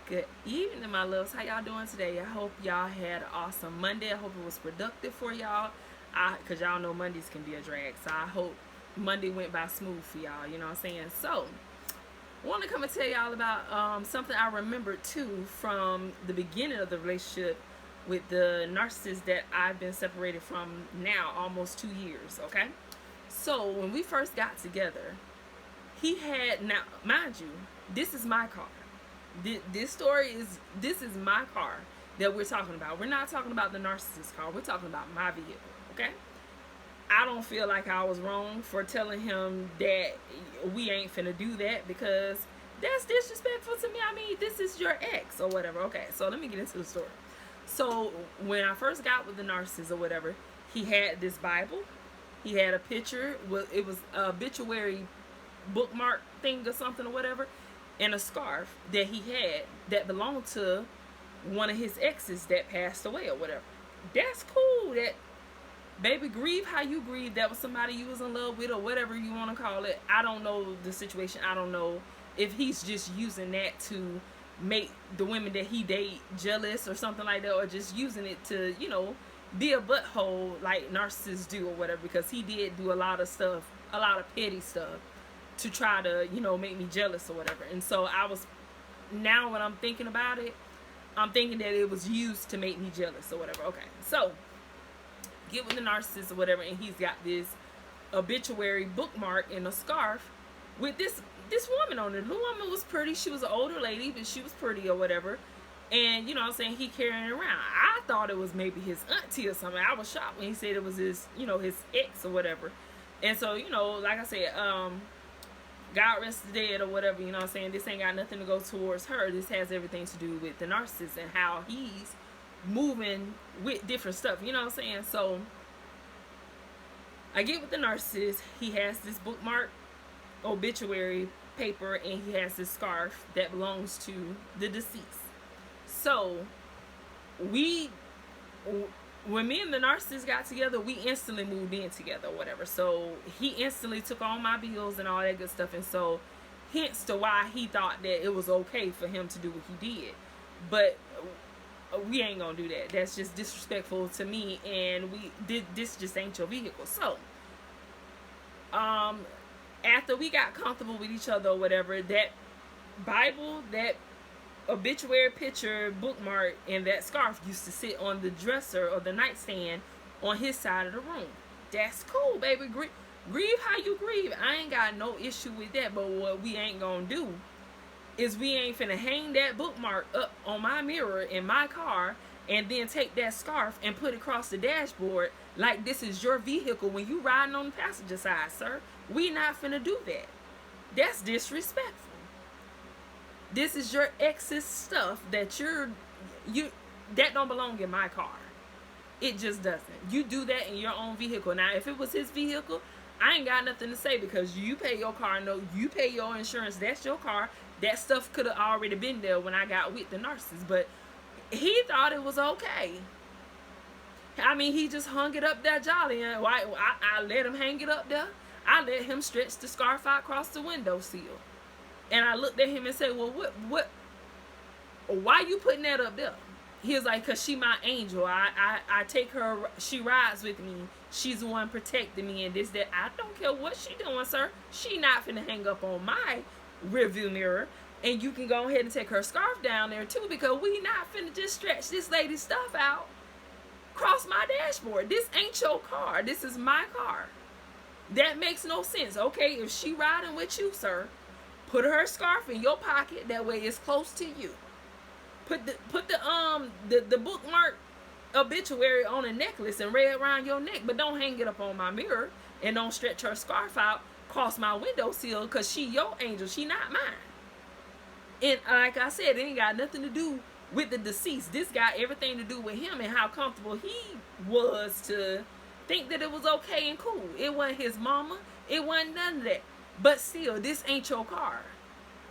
Good evening, my loves. How y'all doing today? I hope y'all had an awesome Monday. I hope it was productive for y'all. Cause y'all know Mondays can be a drag. So I hope Monday went by smooth for y'all. You know what I'm saying? So I want to come and tell y'all about something I remembered too from the beginning of the relationship with the narcissist that I've been separated from now almost 2 years. Okay. So when we first got together, he had, now mind you, this is my car. This is my car that we're talking about. We're not talking about the narcissist car. We're talking about my vehicle. Okay. I don't feel like I was wrong for telling him that we ain't finna do that, because that's disrespectful to me. I mean, this is your ex or whatever. Okay, so let me get into the story. So when I first got with the narcissist or whatever, he had this Bible. He had a picture. Well, it was a obituary bookmark thing or something or whatever, and a scarf that he had that belonged to one of his exes that passed away or whatever. That's cool. That, baby, grieve how you grieve. That was somebody you was in love with or whatever you want to call it. I don't know the situation. I don't know if he's just using that to make the women that he date jealous or something like that, or just using it to, be a butthole like narcissists do or whatever, because he did do a lot of stuff, a lot of petty stuff to try to, make me jealous or whatever. And so now when I'm thinking about it, I'm thinking that it was used to make me jealous or whatever. Okay, so get with the narcissist or whatever, and he's got this obituary bookmark and a scarf with this woman on it. The woman was pretty. She was an older lady, but she was pretty or whatever. And what I'm saying, he carrying it around. I thought it was maybe his auntie or something. I was shocked when he said it was his, his ex or whatever. And so, like I said, God rest the dead or whatever, you know what I'm saying? This ain't got nothing to go towards her. This has everything to do with the narcissist and how he's moving with different stuff, you know what I'm saying? So I get with the narcissist. He has this bookmark obituary paper, and he has this scarf that belongs to the deceased. So when me and the narcissist got together, we instantly moved in together or whatever. So he instantly took all my bills and all that good stuff. And so hence to why he thought that it was okay for him to do what he did. But we ain't gonna do that. That's just disrespectful to me, and this just ain't your vehicle. So after we got comfortable with each other or whatever, that Bible, that obituary picture bookmark, and that scarf used to sit on the dresser or the nightstand on his side of the room. That's cool, baby. Grieve how you grieve. I ain't got no issue with that. But what we ain't gonna do is we ain't finna hang that bookmark up on my mirror in my car and then take that scarf and put it across the dashboard like this is your vehicle when you riding on the passenger side, sir. We not finna do that. That's disrespectful. This is your ex's stuff that that don't belong in my car. It just doesn't. You do that in your own vehicle. Now, if it was his vehicle, I ain't got nothing to say, because you pay your car note, you pay your insurance, that's your car. That stuff could have already been there when I got with the narcissist, but he thought it was okay. I mean, he just hung it up there jolly, and I let him hang it up there. I let him stretch the scarf out across the window sill. And I looked at him and said, well, why you putting that up there? He was like, because she my angel. I take her, she rides with me. She's the one protecting me and this, that. I don't care what she doing, sir. She not finna hang up on my rearview mirror. And you can go ahead and take her scarf down there too, because we not finna just stretch this lady's stuff out across my dashboard. This ain't your car. This is my car. That makes no sense. Okay, if she riding with you, sir, put her scarf in your pocket. That way it's close to you. Put the bookmark obituary on a necklace and wear it around your neck, but don't hang it up on my mirror, and don't stretch her scarf out across my windowsill, because she your angel. She not mine. And like I said, it ain't got nothing to do with the deceased. This got everything to do with him and how comfortable he was to think that it was okay and cool. It wasn't his mama. It wasn't none of that. But still, this ain't your car.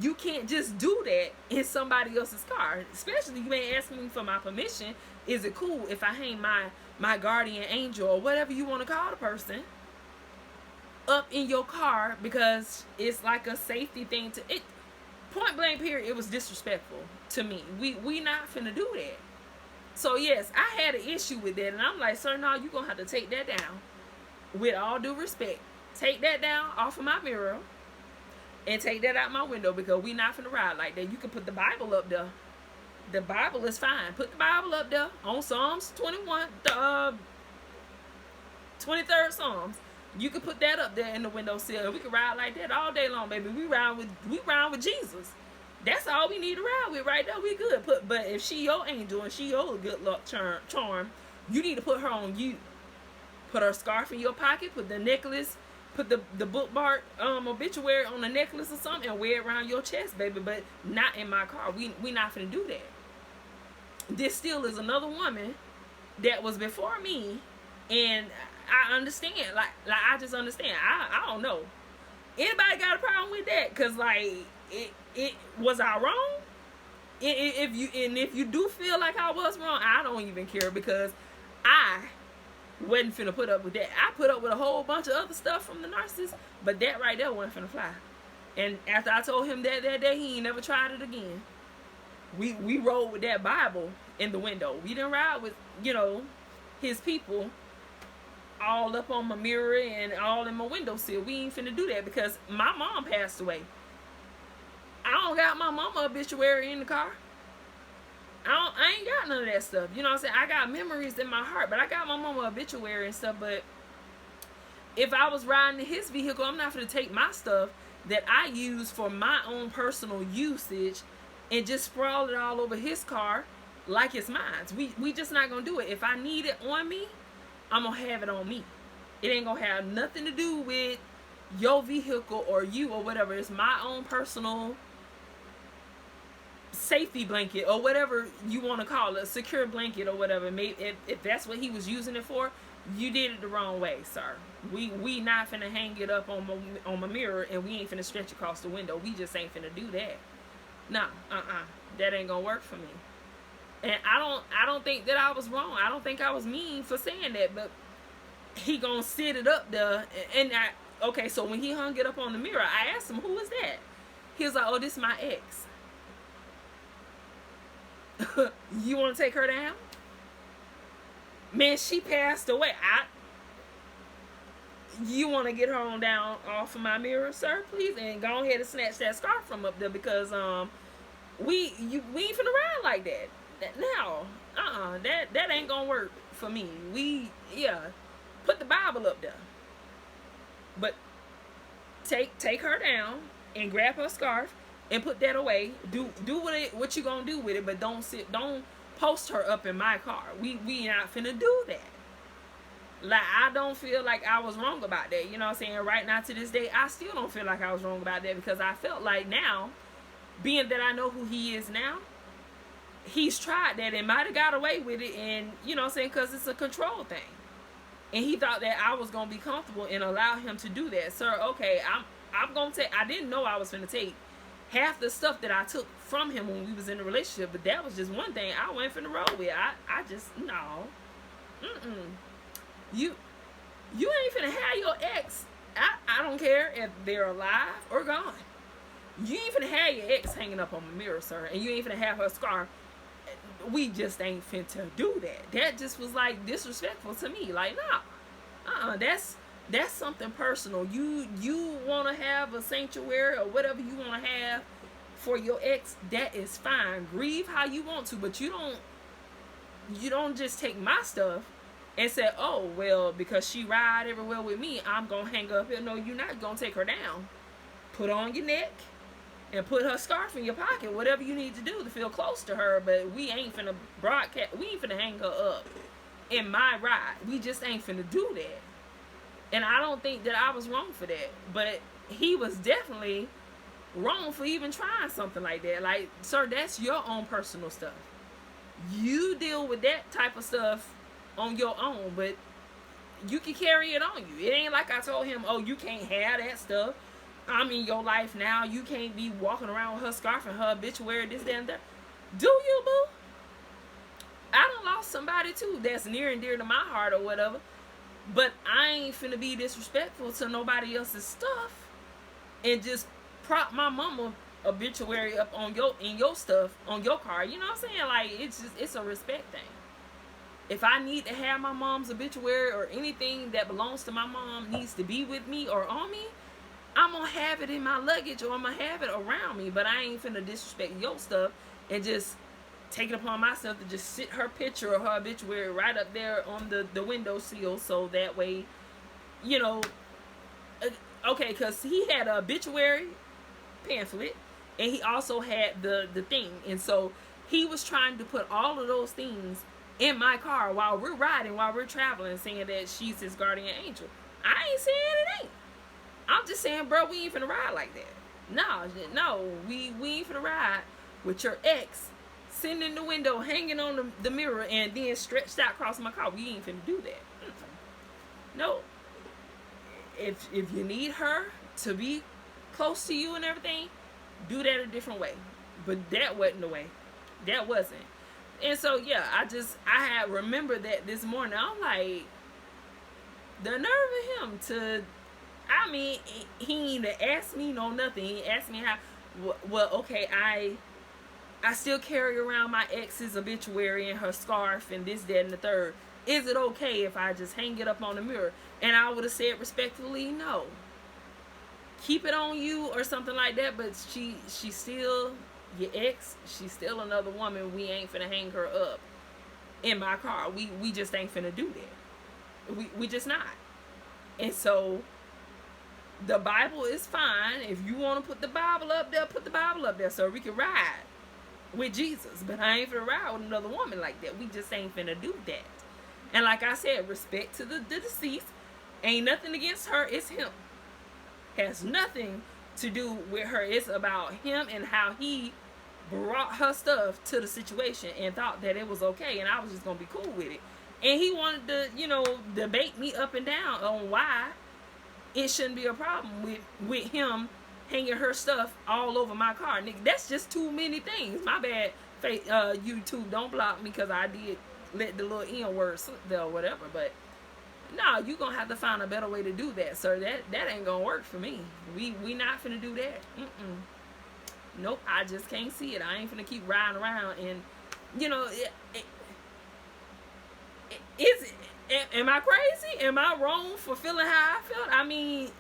You can't just do that in somebody else's car. Especially, you ain't asking me for my permission. Is it cool if I hang my guardian angel or whatever you want to call the person up in your car, because it's like a safety thing to it? point blank period, it was disrespectful to me. We not finna do that. So yes, I had an issue with that, and I'm like, sir, no, you gonna have to take that down. With all due respect, take that down off of my mirror, and take that out my window, because we not finna ride like that. You can put the Bible up there. The Bible is fine. Put the Bible up there on Psalms 21, the 23rd Psalms. You can put that up there in the windowsill. We can ride like that all day long, baby. We ride with Jesus. That's all we need to ride with right there. We good. But if she your angel and she your good luck charm, you need to put her on you. Put her scarf in your pocket. Put the necklace. Put the bookmark obituary on the necklace or something and wear it around your chest, baby. But not in my car. We not finna do that. This still is another woman that was before me, and I understand. Like I just understand. I don't know. Anybody got a problem with that? Cause like it was I wrong? If you do feel like I was wrong, I don't even care, because I wasn't finna put up with that. I put up with a whole bunch of other stuff from the narcissist, but that right there wasn't finna fly. And after I told him that day, he ain't never tried it again. We rode with that Bible in the window. We didn't ride with, his people all up on my mirror and all in my windowsill. We ain't finna do that, because my mom passed away. I don't got my mama obituary in the car. I ain't got none of that stuff. You know what I'm saying? I got memories in my heart, but I got my mama obituary and stuff. But if I was riding in his vehicle, I'm not going to take my stuff that I use for my own personal usage and just sprawl it all over his car like it's mine. We just not going to do it. If I need it on me, I'm going to have it on me. It ain't going to have nothing to do with your vehicle or you or whatever. It's my own personal safety blanket or whatever you want to call it, a secure blanket or whatever. Maybe if that's what he was using it for, you did it the wrong way, sir. We not finna hang it up on my mirror, and we ain't finna stretch across the window. We just ain't finna do that. Nah, that ain't gonna work for me. And I don't think that I was wrong. I don't think I was mean for saying that, but he gonna sit it up there. And okay, so when he hung it up on the mirror, I asked him, who is that? He was like, oh, this is my ex. You want to take her down? Man, she passed away. You want to get her on down off of my mirror, sir, please, and go ahead and snatch that scarf from up there, because we ain't finna ride like that. Now, that ain't gonna work for me. Put the Bible up there, but take her down and grab her scarf and put that away. Do what you gonna do with it, but don't post her up in my car. We not finna do that. Like, I don't feel like I was wrong about that. You know what I'm saying? Right now, to this day, I still don't feel like I was wrong about that, because I felt like now, being that I know who he is now, he's tried that and might have got away with it, and you know what I'm saying, because it's a control thing. And he thought that I was gonna be comfortable and allow him to do that. Sir, okay, I'm gonna take. I didn't know I was gonna take half the stuff that I took from him when we was in a relationship, but that was just one thing I went finna roll with. I just, no. You ain't finna have your ex. I don't care if they're alive or gone. You ain't finna have your ex hanging up on my mirror, sir, and you ain't finna have her scarf. We just ain't finna do that. That just was like disrespectful to me. Like, nah. That's something personal. You wanna have a sanctuary or whatever you wanna have for your ex, that is fine. Grieve how you want to, but you don't just take my stuff and say, oh, well, because she ride everywhere with me, I'm gonna hang her up here. No, you're not gonna take her down. Put her on your neck and put her scarf in your pocket, whatever you need to do to feel close to her. But we ain't finna broadcast, we ain't finna hang her up in my ride. We just ain't finna do that. And I don't think that I was wrong for that, but he was definitely wrong for even trying something like that. Like, sir, that's your own personal stuff. You deal with that type of stuff on your own, but you can carry it on you. It ain't like I told him, oh, you can't have that stuff. I'm in your life now. You can't be walking around with her scarf and her obituary, this, that, and that. Do you, boo? I done lost somebody too that's near and dear to my heart or whatever, but I ain't finna be disrespectful to nobody else's stuff and just prop my mama obituary up on your stuff on your car. You know what I'm saying? Like, it's a respect thing. If I need to have my mom's obituary or anything that belongs to my mom needs to be with me or on me, I'm gonna have it in my luggage or I'm gonna have it around me. But I ain't finna disrespect your stuff and just take it upon myself to just sit her picture or her obituary right up there on the window sill, so that way, you know, okay, because he had an obituary pamphlet and he also had the thing, and so he was trying to put all of those things in my car while we're riding, while we're traveling, saying that she's his guardian angel. I ain't saying it ain't. I'm just saying, bro, we ain't finna ride like that. No, we ain't finna ride with your ex sitting in the window, hanging on the mirror, and then stretched out across my car. We ain't finna do that. No. If you need her to be close to you and everything, do that a different way. But that wasn't the way. That wasn't. And so, yeah, I had remembered that this morning. I'm like, the nerve of him to, I mean, he ain't even asked me no nothing. He asked me how, well, okay, I still carry around my ex's obituary and her scarf and this, that, and the third. Is it okay if I just hang it up on the mirror? And I would have said respectfully, no. Keep it on you or something like that, but she's still your ex. She's still another woman. We ain't finna hang her up in my car. We just ain't finna do that. We just not. And so the Bible is fine. If you want to put the Bible up there, put the Bible up there so we can ride with Jesus. But I ain't finna ride with another woman like that. We just ain't finna do that. And like I said, respect to the deceased. Ain't nothing against her. It's him. Has nothing to do with her. It's about him and how he brought her stuff to the situation and thought that it was okay and I was just gonna be cool with it. And he wanted to, debate me up and down on why it shouldn't be a problem with him hanging her stuff all over my car. Nigga, that's just too many things. My bad, YouTube, don't block me because I did let the little N word slip there or whatever. But no, you gonna have to find a better way to do that, sir. That ain't gonna work for me. We not finna do that. Nope, I just can't see it. I ain't finna keep riding around and, am I crazy? Am I wrong for feeling how I felt? I mean,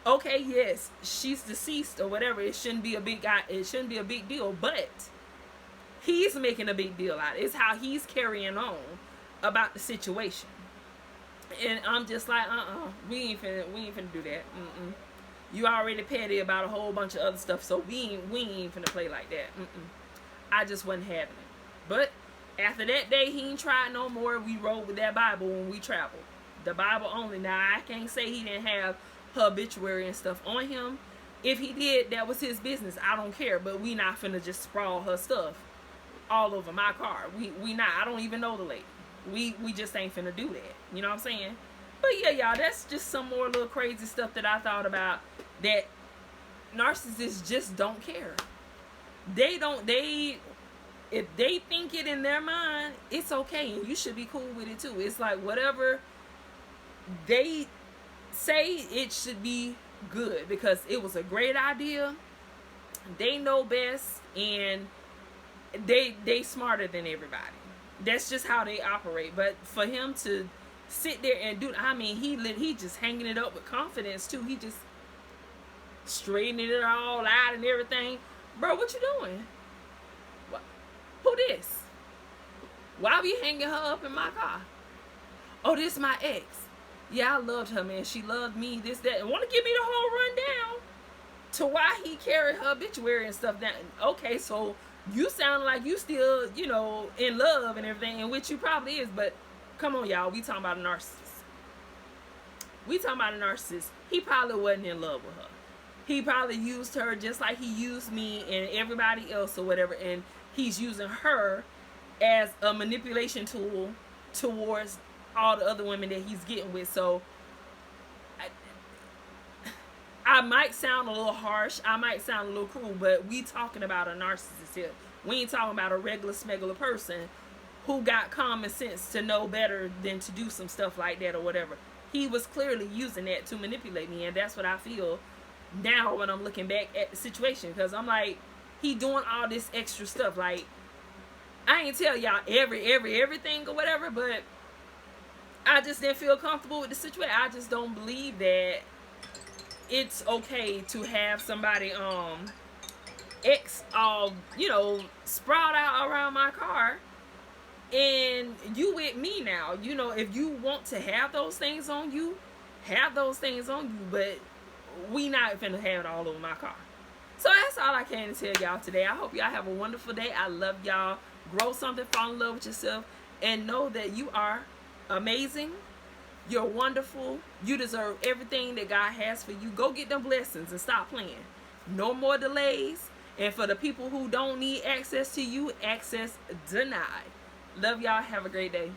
okay, yes, she's deceased or whatever. It shouldn't be a big deal, but he's making a big deal out of it. It's how he's carrying on about the situation. And I'm just like, we ain't finna do that. You already petty about a whole bunch of other stuff, so we ain't finna play like that. I just wasn't having it. But after that day, he ain't tried no more. We rode with that Bible when we traveled. The Bible only. Now, I can't say he didn't have her obituary and stuff on him. If he did, that was his business. I don't care. But we not finna just sprawl her stuff all over my car. We not. I don't even know the lady. We just ain't finna do that. You know what I'm saying? But yeah, y'all, that's just some more little crazy stuff that I thought about, that narcissists just don't care. If they think it in their mind, it's okay, and you should be cool with it too. It's like whatever they say, it should be good because it was a great idea. They know best, and they smarter than everybody. That's just how they operate. But for him to sit there and do, I mean, he just hanging it up with confidence too. He just straightening it all out and everything. Bro, what you doing? What? Who this? Why we hanging her up in my car? Oh, this my ex. Yeah, I loved her, man. She loved me, this, that. And want to give me the whole rundown to why he carried her obituary and stuff down. Okay, so you sound like you still, in love and everything, and which you probably is, but come on, y'all. We talking about a narcissist. He probably wasn't in love with her. He probably used her just like he used me and everybody else or whatever, and he's using her as a manipulation tool towards all the other women that he's getting with. So I might sound a little harsh, I might sound a little cruel, but we talking about a narcissist here. We ain't talking about a regular smuggler person who got common sense to know better than to do some stuff like that or whatever. He was clearly using that to manipulate me, and that's what I feel now when I'm looking back at the situation, because I'm like, he doing all this extra stuff. Like, I ain't tell y'all everything or whatever, but I just didn't feel comfortable with the situation. I just don't believe that it's okay to have somebody you know, sprout out around my car, and you with me now. You know, if you want to have those things on you, have those things on you, but we not finna have it all over my car. So that's all I came to tell y'all today. I hope y'all have a wonderful day. I love y'all. Grow something, fall in love with yourself, and know that you are amazing. You're wonderful. You deserve everything that God has for you. Go get them blessings and stop playing. No more delays. And for the people who don't need access to you, access denied. Love y'all. Have a great day.